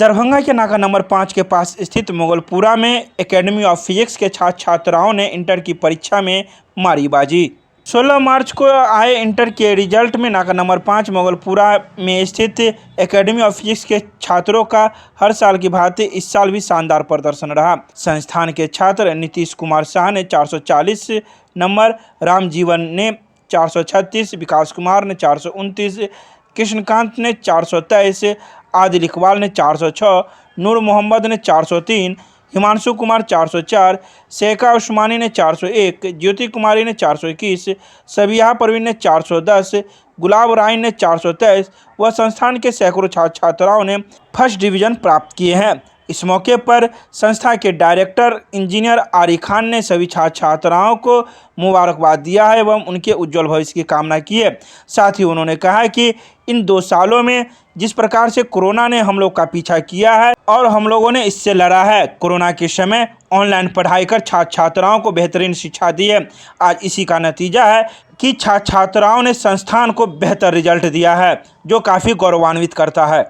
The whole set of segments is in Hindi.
दरभंगा के नाका नंबर 5 के पास स्थित मुगलपुरा में एकेडमी ऑफ फिजिक्स के छात्र छात्राओं ने इंटर की परीक्षा में मारी बाजी। 16 मार्च को आए इंटर के रिजल्ट में नाका नंबर 5 मुगलपुरा में स्थित एकेडमी ऑफ फिजिक्स के छात्रों का हर साल की भांति इस साल भी शानदार प्रदर्शन रहा। संस्थान के छात्र नीतीश कुमार शाह ने 440 नंबर, राम जीवन ने 436, विकास कुमार ने 429, कृष्णकांत ने 423, आदिल इकबाल ने 406, नूर मोहम्मद ने 403, हिमांशु कुमार 404, शेखा उस्मानी ने 401, ज्योति कुमारी ने 421, सबिहा परवीन ने 410, गुलाब राय ने 423 व संस्थान के सैकड़ों छात्र छात्राओं ने फर्स्ट डिवीज़न प्राप्त किए हैं। इस मौके पर संस्था के डायरेक्टर इंजीनियर आरी खान ने सभी छात्र छात्राओं को मुबारकबाद दिया है एवं उनके उज्जवल भविष्य की कामना की है। साथ ही उन्होंने कहा कि इन 2 सालों में जिस प्रकार से कोरोना ने हम लोग का पीछा किया है और हम लोगों ने इससे लड़ा है, कोरोना के समय ऑनलाइन पढ़ाई कर छात्र छात्राओं को बेहतरीन शिक्षा दी है। आज इसी का नतीजा है कि छात्र छात्राओं ने संस्थान को बेहतर रिजल्ट दिया है, जो काफ़ी गौरवान्वित करता है।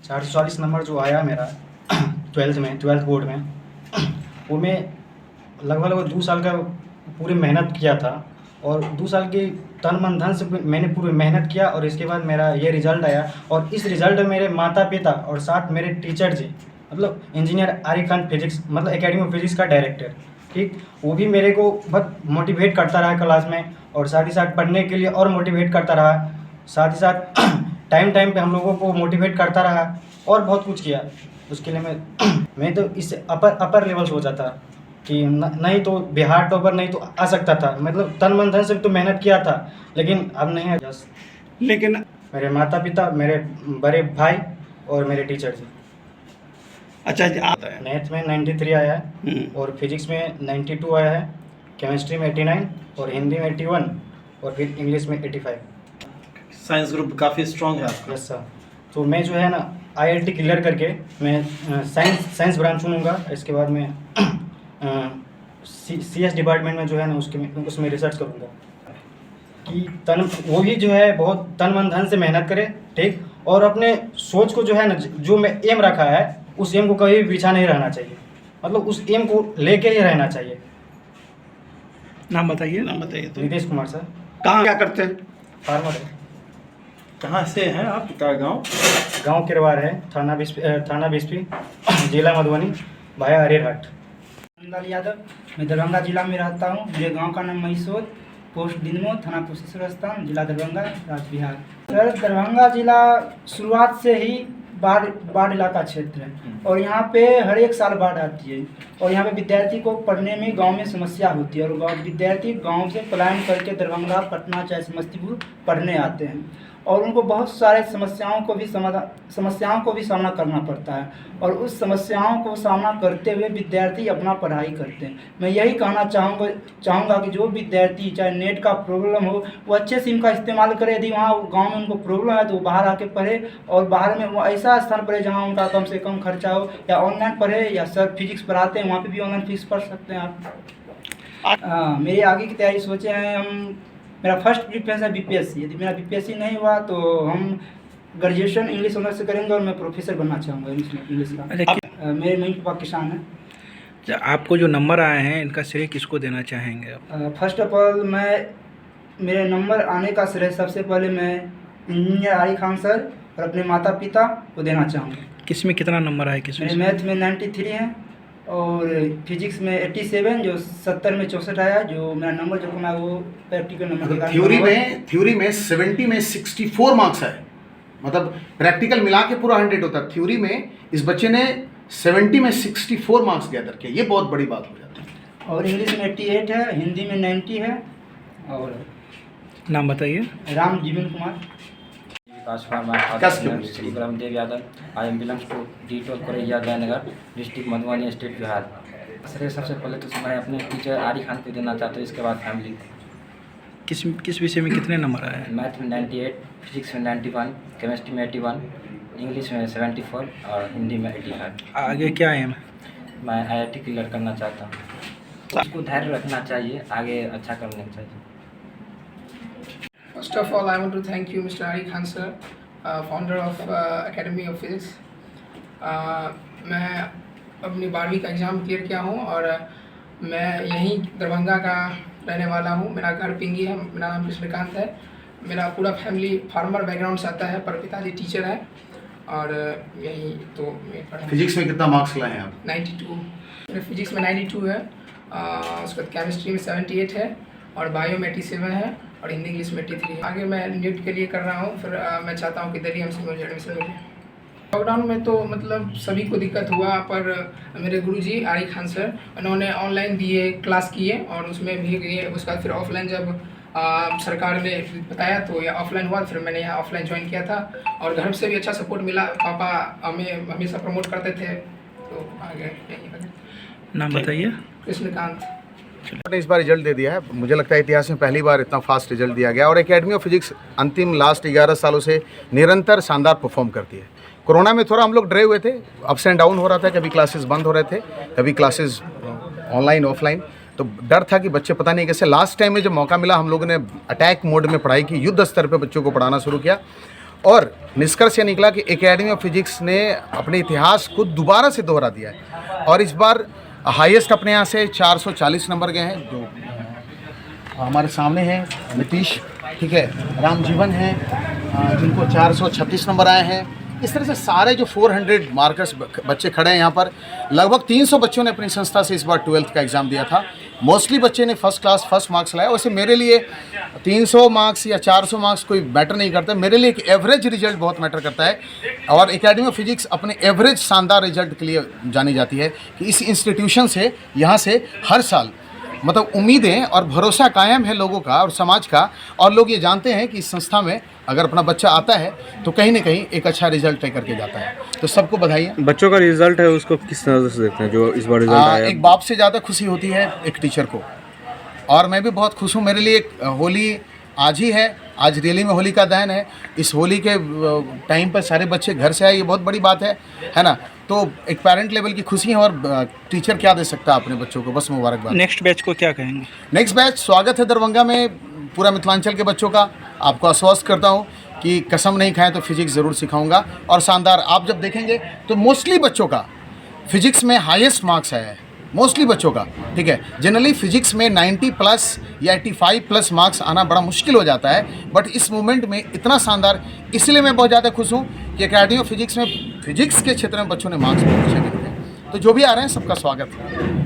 440 नंबर जो आया मेरा 12th बोर्ड में, वो मैं लगभग 2 साल का पूरी मेहनत किया था और 2 साल की तन मन धन से मैंने पूरी मेहनत किया और इसके बाद मेरा ये रिज़ल्ट आया। और इस रिज़ल्ट में मेरे माता पिता और साथ मेरे टीचर जी, मतलब इंजीनियर आरी खान फिजिक्स, मतलब एकेडमी ऑफ फिजिक्स का डायरेक्टर, ठीक, वो भी मेरे को बहुत मोटिवेट करता रहा क्लास में और साथ ही साथ पढ़ने के लिए और मोटिवेट करता रहा। साथ ही साथ टाइम पे हम लोगों को मोटिवेट करता रहा और बहुत कुछ किया। उसके लिए मैं तो इससे अपर लेवल सोचा था कि नहीं तो बिहार टॉपर नहीं तो आ सकता था, मतलब तन मन धन से तो मेहनत किया था, लेकिन अब नहीं है। लेकिन मेरे माता पिता, मेरे बड़े भाई और मेरे टीचर जी। अच्छा, मैथ में 93 आया है और फिजिक्स में 92 आया है, केमिस्ट्री में 89 और हिंदी में 81 और फिर इंग्लिश में 85। साइंस ग्रुप काफ़ी स्ट्रॉन्ग है आपका। Yes sir. तो मैं जो है ना IIT क्लियर करके मैं साइंस ब्रांच चुनूँगा। इसके बाद मैं CS डिपार्टमेंट में जो है ना उसमें रिसर्च करूँगा कि वो भी जो है बहुत तन मन धन से मेहनत करे, ठीक, और अपने सोच को जो है ना, जो मैं एम रखा है उस एम को कभी भी पीछा नहीं रहना चाहिए, मतलब उस एम को लेके ही रहना चाहिए। नाम बताइए। नीतीश कुमार सर। कहाँ क्या करते हैं? फार्मर है। कहाँ से हैं आप? क्या गांव किरवार है, थाना बिस्फी, जिला मधुबनी, भाया अरेरहाट। नंदलाल यादव, मैं दरभंगा जिला में रहता हूँ। मेरे गांव का नाम महिसोद, पोस्ट दिनमो, थाना कुशेश्वर स्थान, जिला दरभंगा, राज्य बिहार। सर, दरभंगा जिला शुरुआत से ही बाढ़ इलाका क्षेत्र है और यहाँ पे हर एक साल बाढ़ आती है और यहाँ पे विद्यार्थी को पढ़ने में गांव में समस्या होती है और विद्यार्थी गांव से पलायन करके दरभंगा, पटना चाहे समस्तीपुर पढ़ने आते हैं और उनको बहुत सारे समस्याओं को भी सामना करना पड़ता है और उस समस्याओं को सामना करते हुए विद्यार्थी अपना पढ़ाई करते हैं। मैं यही कहना चाहूँगा कि जो विद्यार्थी चाहे नेट का प्रॉब्लम हो वो अच्छे से इनका इस्तेमाल करे। यदि वहाँ गांव में उनको प्रॉब्लम है तो वो बाहर आके पढ़े और बाहर में वो ऐसा स्थान पढ़े जहाँ उनका कम से कम खर्चा हो, या ऑनलाइन पढ़े या सर फिजिक्स पढ़ाते हैं वहाँ पर भी ऑनलाइन फिजिक्स पढ़ सकते हैं आप। मेरी आगे की तैयारी सोचे हैं हम। मेरा फर्स्ट प्रेफरेंस है BPSC। यदि मेरा BPSC नहीं हुआ तो हम ग्रेजुएशन इंग्लिश ऑनर्स से करेंगे और मैं प्रोफेसर बनना चाहूँगा इंग्लिश का। मेरे मम्मी पापा किसान हैं। आपको जो नंबर आए हैं इनका श्रेय किसको देना चाहेंगे आप? फर्स्ट ऑफ ऑल मेरे नंबर आने का श्रेय सबसे पहले मैं इंजीनियर आरी खान सर और अपने माता पिता को देना चाहूँगा। किस में कितना नंबर आए? किस में? मैथ में 93 है और फिजिक्स में 87, जो 70 में 64 आया। जो मेरा नंबर जो कमा वो प्रैक्टिकल नंबर। थ्योरी में 70 में 64 मार्क्स आए, मतलब प्रैक्टिकल मिला के पूरा 100 होता है। थ्योरी में इस बच्चे ने 70 में 64 मार्क्स गैदर किया, ये बहुत बड़ी बात हो जाती है। और इंग्लिश में 88 है, हिंदी में 90 है। और नाम बताइए। Ram Jeevan Kumar. Shri Brahmdev Yadav. I am belongs to D12 Koraiya Jaynagar, district Madhubani, state Bihar. Sir, सबसे पहले तो मैं अपने टीचर आरी खान को देना चाहता हूँ, इसके बाद फैमिली। किस विषय में कितने नंबर आए हैं? मैथ में 98, फिजिक्स में 91, केमिस्ट्री में 81, इंग्लिश में 74 और हिंदी में 85। आगे क्या एम? मैं IIT क्लियर करना चाहता हूँ। उसको धैर्य रखना चाहिए, आगे अच्छा करना चाहिए। First of all, I want to thank you, Mr. Ari Khan sir, founder of Academy of Physics. मैं अपनी 12वीं का एग्ज़ाम क्लियर किया हूँ और मैं यहीं दरभंगा का रहने वाला हूँ। मेरा घर पिंगी है, मेरा नाम कृष्णकांत है। मेरा पूरा फैमिली फार्मर बैकग्राउंड से आता है, पर पिताजी टीचर हैं और यहीं तो मैं पढ़ा। फिजिक्स में कितना मार्क्स लाए हैं आप? 92। मेरे फिजिक्स में 92 है, उसके बाद केमिस्ट्री में 78 है और बायो में 87 है और हिंदी इंग्लिश में 83 है। आगे मैं नीट के लिए कर रहा हूँ, फिर मैं चाहता हूँ कि दिल्ली एम्स में मुझे एडमिशन मिले। लॉकडाउन में तो मतलब सभी को दिक्कत हुआ, पर मेरे गुरुजी आरी खान सर, उन्होंने ऑनलाइन दिए क्लास किए और उसमें भी गए। उसके बाद फिर ऑफलाइन जब सरकार ने बताया तो ये ऑफलाइन हुआ, फिर मैंने यहाँ ऑफलाइन ज्वाइन किया था और घर से भी अच्छा सपोर्ट मिला। पापा हमें हमेशा प्रमोट करते थे, तो आगे यही। नाम बताइए। कृष्णकांत। ने इस बार रिजल्ट दे दिया है। मुझे लगता है इतिहास में पहली बार इतना फास्ट रिजल्ट दिया गया और एकेडमी ऑफ फिजिक्स अंतिम लास्ट 11 सालों से निरंतर शानदार परफॉर्म करती है। कोरोना में थोड़ा हम लोग डरे हुए थे, अप्स एंड डाउन हो रहा था, कभी क्लासेस बंद हो रहे थे, कभी क्लासेस ऑनलाइन ऑफलाइन, तो डर था कि बच्चे पता नहीं कैसे। लास्ट टाइम में जब मौका मिला हम लोगों ने अटैक मोड में पढ़ाई की, युद्ध स्तर पर बच्चों को पढ़ाना शुरू किया और निष्कर्ष यह निकला कि एकेडमी ऑफ फिजिक्स ने अपने इतिहास को दोबारा से दोहरा दिया है और इस बार हाईएस्ट अपने यहाँ से 440 नंबर गए हैं। जो हमारे सामने हैं नीतीश, ठीक है, रामजीवन हैं, जिनको 436 नंबर आए हैं। इस तरह से सारे जो 400 मार्कर्स बच्चे खड़े हैं यहाँ पर, लगभग 300 बच्चों ने अपनी संस्था से इस बार 12th का एग्ज़ाम दिया था। मोस्टली बच्चे ने फर्स्ट मार्क्स लाया। वैसे मेरे लिए 300 मार्क्स या 400 मार्क्स कोई मैटर नहीं करता, मेरे लिए एक एवरेज रिजल्ट बहुत मैटर करता है और एकेडमी ऑफ फिजिक्स अपने एवरेज शानदार रिजल्ट के लिए जानी जाती है कि इस इंस्टीट्यूशन से, यहाँ से हर साल मतलब उम्मीदें और भरोसा कायम है लोगों का और समाज का, और लोग ये जानते हैं कि इस संस्था में अगर अपना बच्चा आता है तो कहीं ना कहीं एक अच्छा रिजल्ट तय करके जाता है। तो सबको बधाई। बच्चों का रिजल्ट है उसको किस नज़र से देखते हैं जो इस बार रिजल्ट आया? एक बाप से ज़्यादा खुशी होती है एक टीचर को, और मैं भी बहुत खुश हूँ। मेरे लिए होली आज ही है, आज दिल्ली में होली का दहन है। इस होली के टाइम पर सारे बच्चे घर से आए, ये बहुत बड़ी बात है ना। तो एक पेरेंट लेवल की खुशी है और टीचर क्या दे सकता है अपने बच्चों को, बस मुबारकबाद। नेक्स्ट बैच को क्या कहेंगे? नेक्स्ट बैच स्वागत है दरभंगा में पूरा मिथिलांचल के बच्चों का। आपको आश्वस्त करता हूँ कि कसम नहीं खाएं तो फिजिक्स ज़रूर सिखाऊंगा और शानदार आप जब देखेंगे तो मोस्टली बच्चों का फिजिक्स में हाईएस्ट मार्क्स आया है, मोस्टली बच्चों का, ठीक है। जनरली फिजिक्स में 90 प्लस या 85 प्लस मार्क्स आना बड़ा मुश्किल हो जाता है, बट इस मूवमेंट में इतना शानदार, इसलिए मैं बहुत ज़्यादा खुश हूँ कि एकेडमी ऑफ फिजिक्स में फिजिक्स के क्षेत्र में बच्चों ने मार्क्स बहुत अच्छे मिले हैं। तो जो भी आ रहे हैं सबका स्वागत है।